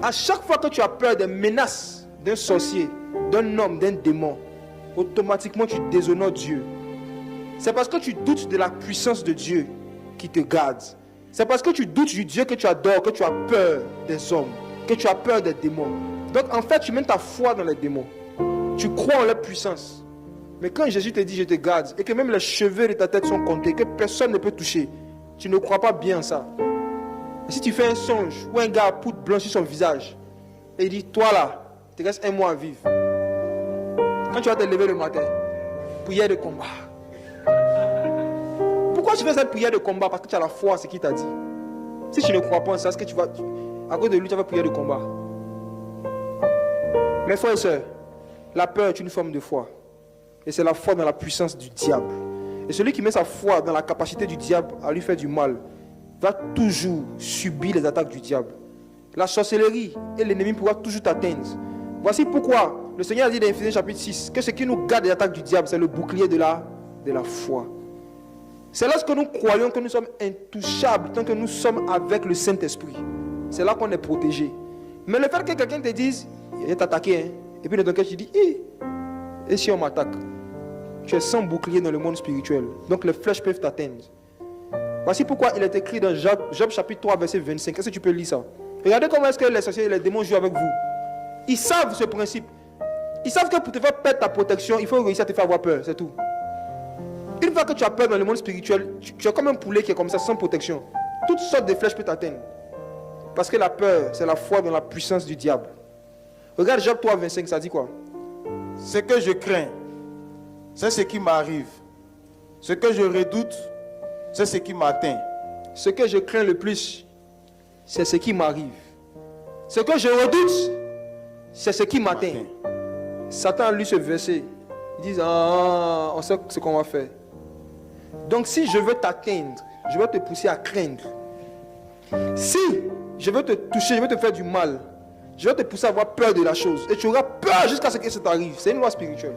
À chaque fois que tu as peur des menaces d'un sorcier, d'un homme, d'un démon, automatiquement tu déshonores Dieu. C'est parce que tu doutes de la puissance de Dieu qui te garde. C'est parce que tu doutes du Dieu que tu adores, que tu as peur des hommes, que tu as peur des démons. Donc en fait, tu mets ta foi dans les démons. Tu crois en leur puissance. Mais quand Jésus te dit je te garde, et que même les cheveux de ta tête sont comptés, que personne ne peut toucher, tu ne crois pas bien en ça. Et si tu fais un songe où un gars a poudre blanche sur son visage, et il dit, toi là, il te reste 1 mois à vivre. Quand tu vas te lever le matin, prière de combat. Pourquoi tu fais cette prière de combat? Parce que tu as la foi en ce qu'il t'a dit. Si tu ne crois pas en ça, est-ce que tu vas, à cause de lui, tu vas prier de combat? Mes frères et sœurs, la peur est une forme de foi. Et c'est la foi dans la puissance du diable. Et celui qui met sa foi dans la capacité du diable à lui faire du mal, va toujours subir les attaques du diable. La sorcellerie et l'ennemi pourra toujours t'atteindre. Voici pourquoi le Seigneur a dit dans Éphésiens chapitre 6 que ce qui nous garde des attaques du diable, c'est le bouclier de la foi. C'est lorsque nous croyons que nous sommes intouchables, tant que nous sommes avec le Saint-Esprit. C'est là qu'on est protégé. Mais le fait que quelqu'un te dise, il va t'attaquer, hein, et puis dans ton cœur tu dis, et si on m'attaque? Tu es sans bouclier dans le monde spirituel. Donc les flèches peuvent t'atteindre. Voici pourquoi il est écrit dans Job chapitre 3 verset 25. Est-ce que tu peux lire ça? Regardez comment est-ce que les sorciers et les démons jouent avec vous. Ils savent ce principe. Ils savent que pour te faire perdre ta protection, il faut réussir à te faire avoir peur, c'est tout. Une fois que tu as peur dans le monde spirituel, tu es comme un poulet qui est comme ça, sans protection. Toutes sortes de flèches peuvent t'atteindre. Parce que la peur, c'est la foi dans la puissance du diable. Regarde Job 3 25, ça dit quoi? Ce que je crains, c'est ce qui m'arrive. Ce que je redoute, c'est ce qui m'atteint. Ce que je crains le plus, c'est ce qui m'arrive. Ce que je redoute, c'est ce qui m'atteint. Satan a lu ce verset. Il dit, on sait ce qu'on va faire. Donc si je veux t'atteindre, je vais te pousser à craindre. Si je veux te toucher, je veux te faire du mal, je vais te pousser à avoir peur de la chose. Et tu auras peur jusqu'à ce que ça t'arrive. C'est une loi spirituelle.